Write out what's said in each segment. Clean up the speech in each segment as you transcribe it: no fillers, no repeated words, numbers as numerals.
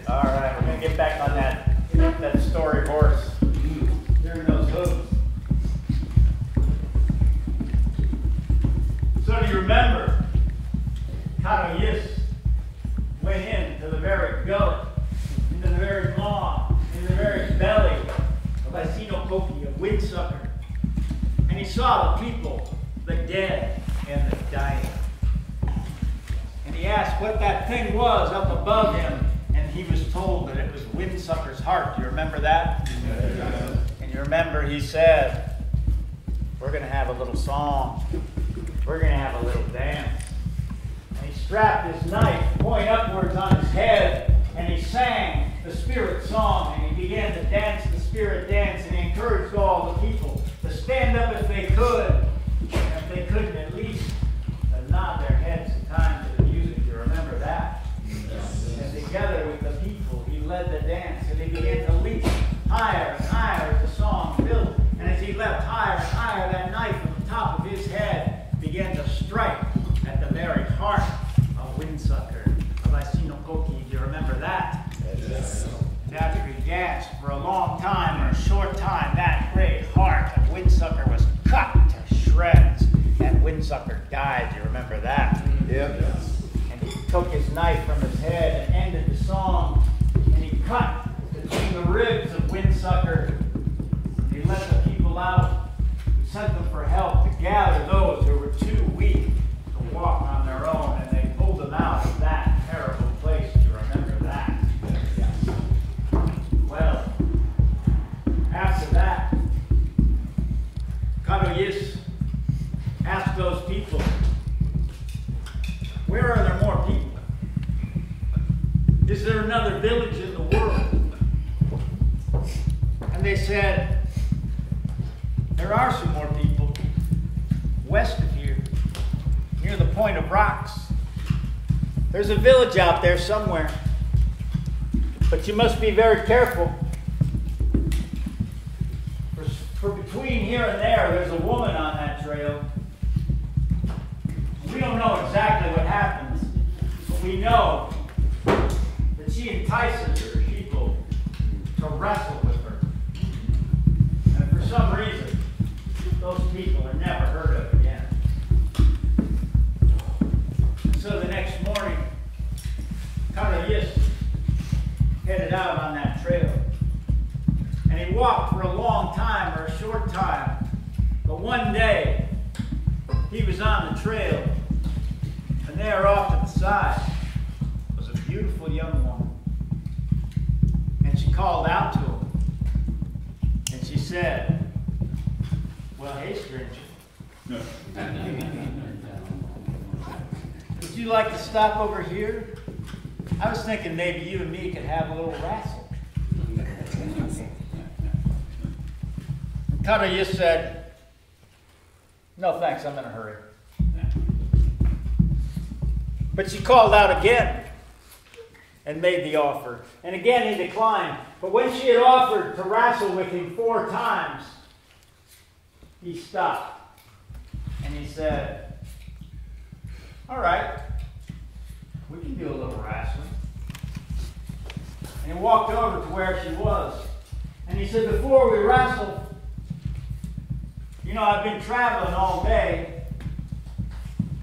All right, we're going to get back on that story horse. Hearing those hooves. So do you remember Kut-O-Yis went into the very gullet, into the very maw, into the very belly of Asinokoki, a windsucker. And he saw the people, the dead and the dying. And he asked what that thing was up above him, and he was told that it was Windsucker's heart. Do you remember that? Yeah. And you remember he said, we're going to have a little song. We're going to have a little dance. And he strapped his knife, point upwards on his head, and he sang the spirit song, and he began to dance the spirit dance, and he encouraged all the people to stand up if they could, and if they couldn't, at least to nod their heads in time to the music. You remember that? Yes. And together with the people, he led the dance, and he began to leap higher and higher as the song built. And as he leapt higher and higher, that knife on the top of his head began to strike at the very heart of Windsucker, of Asinokoki. Do you remember that? Yes. And after he danced for a long time or a short time, that great heart of Windsucker was cut to shreds, and Windsucker died. Do you remember that? Yep. And he took his knife from his head and ended the song, and he cut between the ribs of Windsucker. He let the people out. He sent them for help to gather those who were too weak to walk on their own, and they pulled them out of that terrible place. Do you remember that? Yes. Well, after that, Kut-O-Yis asked those people, where are there more people? Is there another village in the world? And they said, there are some more people west of here, near the Point of Rocks. There's a village out there somewhere, but you must be very careful. For between here and there's a woman on that trail. We don't know exactly what happens, but we know that she entices her people to wrestle with her. And for some reason, those people are never heard of again. And so the next morning, Kut-O-Yis headed out on that trail. And he walked for a long time or a short time. But one day, he was on the trail, and there off to the side was a beautiful young woman. And she called out to him, and she said, well, hey, stranger. Would you like to stop over here? I was thinking maybe you and me could have a little wrestle. Kut-O-Yis said, no thanks, I'm in a hurry. But she called out again and made the offer. And again he declined. But when she had offered to wrestle with him 4 times, he stopped. And he said, all right, we can do a little wrestling. And he walked over to where she was. And he said, before we wrestle, you know, I've been traveling all day.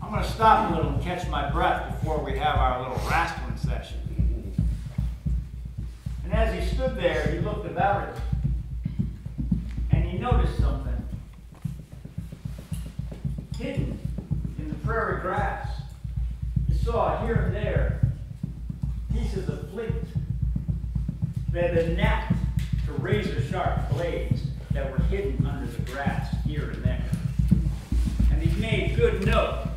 I'm going to stop a little and catch my breath before we have our little wrestling session. And as he stood there, he looked about it, and he noticed something. Hidden in the prairie grass, he saw here and there pieces of flint that had been napped to razor-sharp blades that were hidden under the grass here and there. And he made good note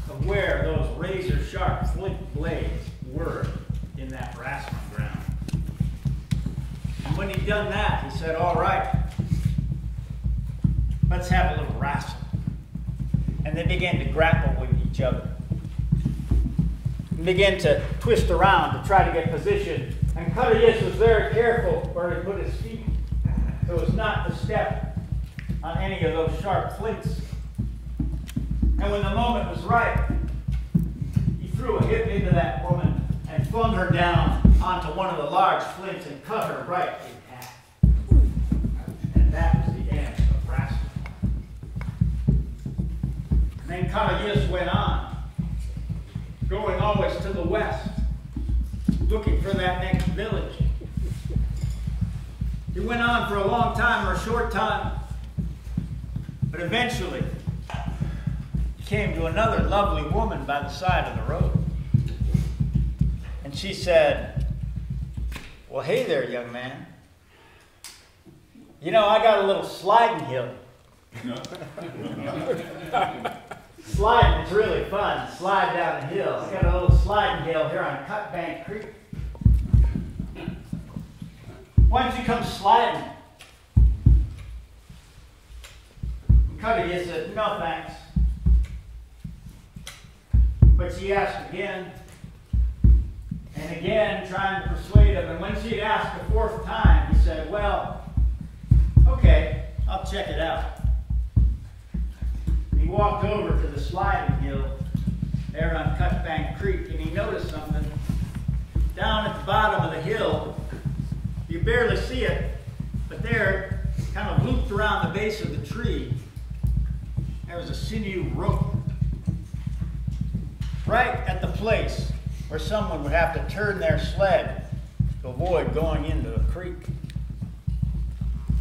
of where those razor-sharp flint blades were in that wrestling ground. And when he'd done that, he said, all right, let's have a little wrestle. And they began to grapple with each other. And began to twist around to try to get position. And Kut-O-Yis was very careful where he put his feet so as not to step on any of those sharp flints. And when the moment was right, he threw a hip into that woman and flung her down onto one of the large flints and cut her right in half. And that was the end of Rascal. And then Kut-O-Yis went on, going always to the west, looking for that next village. He went on for a long time or a short time, but eventually he came to another lovely woman by the side of the road. And she said, "Well, hey there, young man. You know, I got a little sliding hill." Sliding is really fun. Slide down a hill. I got a little sliding hill here on Cut Creek. Why don't you come sliding? And Kut-O-Yis said, "No, thanks." But she asked again and again, trying to persuade him. And when she had asked the fourth time, he said, "Well, okay, I'll check it out." He walked over to the sliding hill there on Cut Creek, and he noticed something. Down at the bottom of the hill, you barely see it, but there, kind of looped around the base of the tree, there was a sinew rope. Right at the place where someone would have to turn their sled to avoid going into the creek.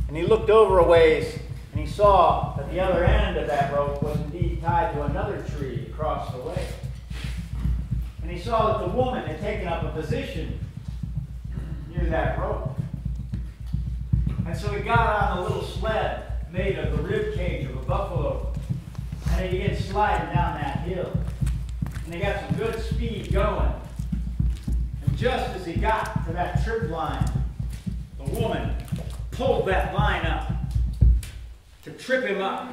And he looked over a ways, and he saw that the other end of that rope was indeed tied to another tree across the way. And he saw that the woman had taken up a position near that rope. And so he got on a little sled made of the rib cage of a buffalo, and he began sliding down that hill. And he got some good speed going. And just as he got to that trip line, the woman pulled that line up to trip him up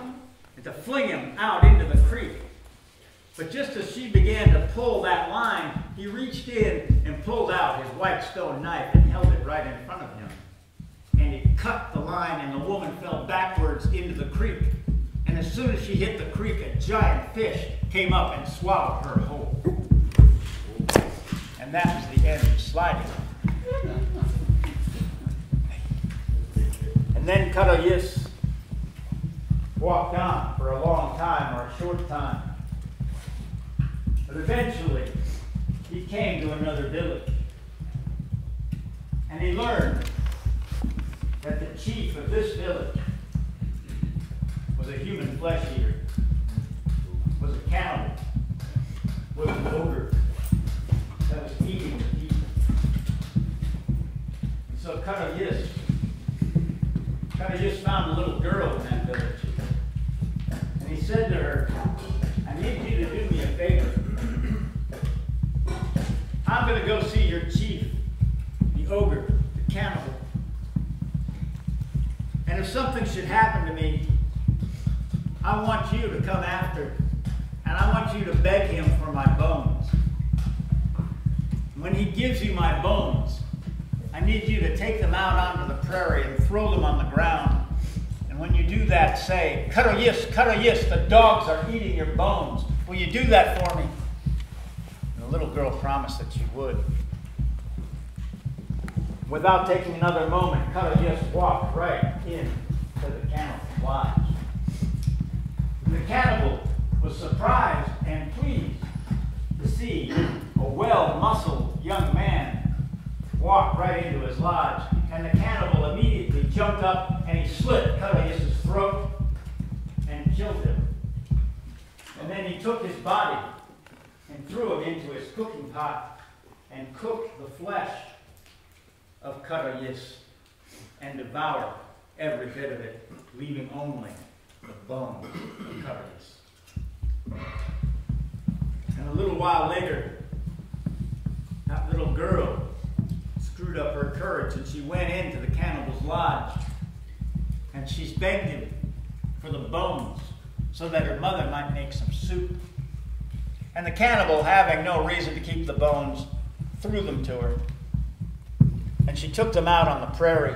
and to fling him out into the creek. But just as she began to pull that line, he reached in and pulled out his white stone knife and held it right in front of him. And he cut the line, and the woman fell backwards into the creek. And as soon as she hit the creek, a giant fish came up and swallowed her whole. And that was the end of sliding. And then Kut-O-Yis walked on for a long time or a short time. But eventually, he came to another village. And he learned that the chief of this village was a human flesh eater, was a cannibal, was an ogre that was eating the people. And so Kut-O-Yis found a little girl in that village. And he said to her, "I need you to do me a favor. I'm going to go see your chief, the ogre, the cannibal. And if something should happen to me, I want you to come after, and I want you to beg him for my bones. When he gives you my bones, I need you to take them out onto the prairie and throw them on the ground. And when you do that, say, 'Kut-O-Yis, Kut-O-Yis, the dogs are eating your bones. Will you do that for me?'" And the little girl promised that she would. Without taking another moment, Kut-O-Yis walked right into the cannibal's lodge. The cannibal was surprised and pleased to see a well-muscled young man walk right into his lodge. And the cannibal immediately jumped up and he slit Kut-O-Yis' throat and killed him. And then he took his body and threw him into his cooking pot and cooked the flesh of Kut-O-Yis and devoured every bit of it, leaving only the bones of Kut-O-Yis. And a little while later, that little girl screwed up her courage and she went into the cannibal's lodge and she begged him for the bones so that her mother might make some soup. And the cannibal, having no reason to keep the bones, threw them to her. And she took them out on the prairie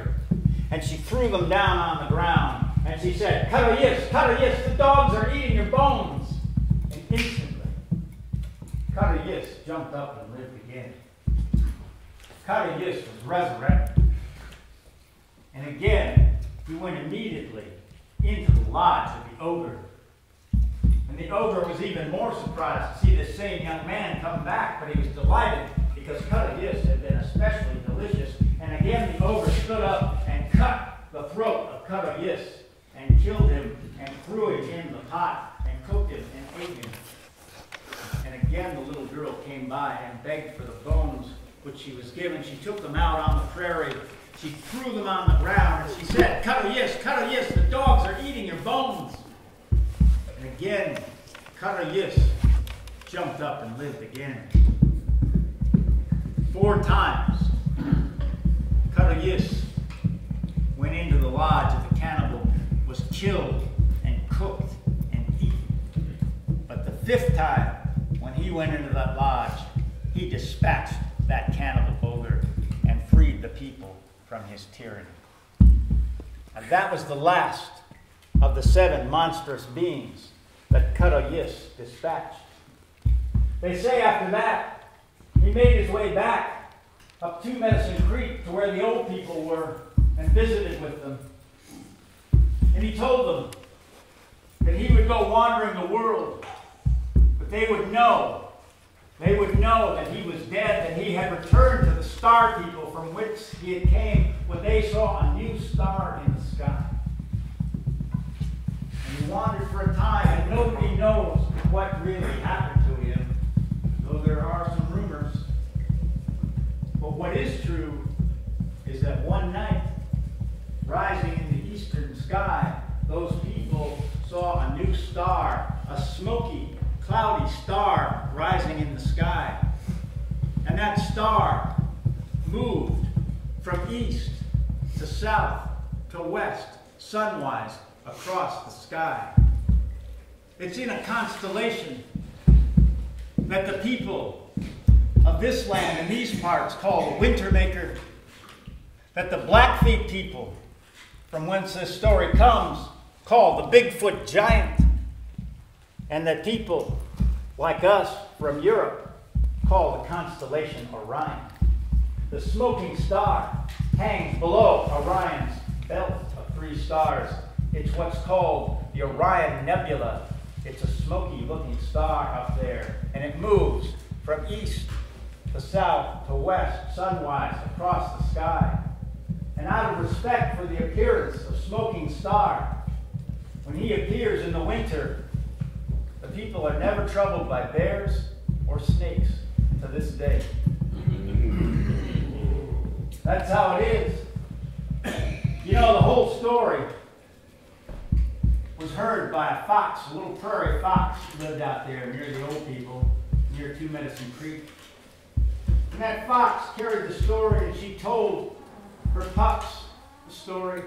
and she threw them down on the ground. And she said, "Kut-O-Yis, Kut-O-Yis, the dogs are eating your bones." And instantly, Kut-O-Yis jumped up and lived again. Kut-O-Yis was resurrected. And again, he went immediately into the lodge of the ogre. And the ogre was even more surprised to see this same young man come back, but he was delighted because Kut-O-Yis had been especially delicious. And again, the ogre stood up and cut the throat of Kut-O-Yis and killed him and threw him in the pot and cooked him and ate him. And again, the little girl came by and begged for the bones which she was given. She took them out on the prairie. She threw them on the ground and she said, Kut-O-Yis, Kut-O-Yis, the dogs are eating your bones. And again, Kut-O-Yis jumped up and lived again. 4 times, Kut-O-Yis went into the lodge of the cannibal, was killed and cooked and eaten. But the 5th time, when he went into that lodge, he dispatched that cannibal ogre and freed the people from his tyranny. And that was the last of the 7 monstrous beings that Kut-O-Yis dispatched. They say after that, he made his way back up to Medicine Creek to where the old people were and visited with them. And he told them that he would go wandering the world, but they would know that he was dead, that he had returned to the star people from which he had came when they saw a new star in the sky. And he wandered for a time, and nobody knows what really happened to him, though there are some rumors. But what is true is that one night, rising in the eastern sky, those people saw a new star, a smoky, cloudy star rising in the sky. And that star moved from east to south to west, sunwise, across the sky. It's in a constellation that the people of this land and these parts call the Winter Maker, that the Blackfeet people, from whence this story comes, call the Bigfoot Giant, and that people like us from Europe call the constellation Orion. The smoking star hangs below Orion's belt of 3 stars. It's what's called the Orion Nebula. It's a smoky-looking star up there, and it moves from east to south to west, sunwise, across the sky. And out of respect for the appearance of Smoking Star, when he appears in the winter, the people are never troubled by bears or snakes to this day. That's how it is. You know, the whole story was heard by a fox, a little prairie fox lived out there near the old people, near 2 Medicine Creek. And that fox carried the story, and she told her pups the story.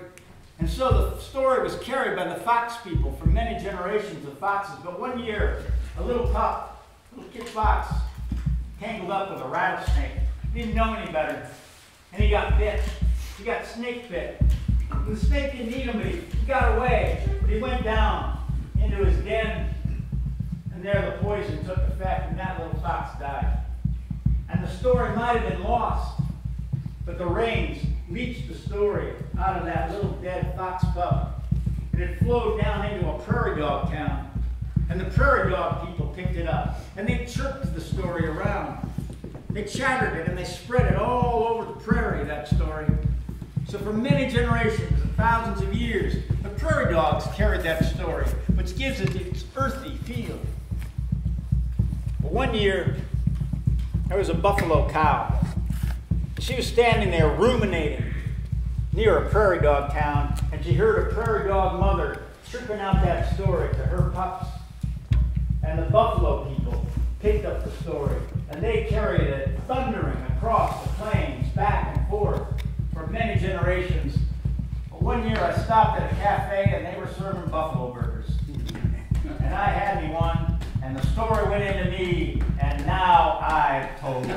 And so the story was carried by the fox people for many generations of foxes. But one year, a little pup, a little kid fox, tangled up with a rattlesnake. He didn't know any better. And he got bit. He got snake bit. And the snake didn't eat him, but he got away. But he went down into his den, and there the poison took effect, and that little fox died. And the story might have been lost, but the rains leached the story out of that little dead fox pup. And it flowed down into a prairie dog town. And the prairie dog people picked it up. And they chirped the story around. They chattered it and they spread it all over the prairie, that story. So for many generations and thousands of years, the prairie dogs carried that story, which gives it its earthy feel. But one year, there was a buffalo cow. She was standing there ruminating near a prairie dog town, and she heard a prairie dog mother chirping out that story to her pups. And the buffalo people picked up the story, and they carried it thundering across the plains, back and forth, for many generations. But one year I stopped at a cafe, and they were serving buffalo burgers. And I had me one, and the story went into me, and now I've told you.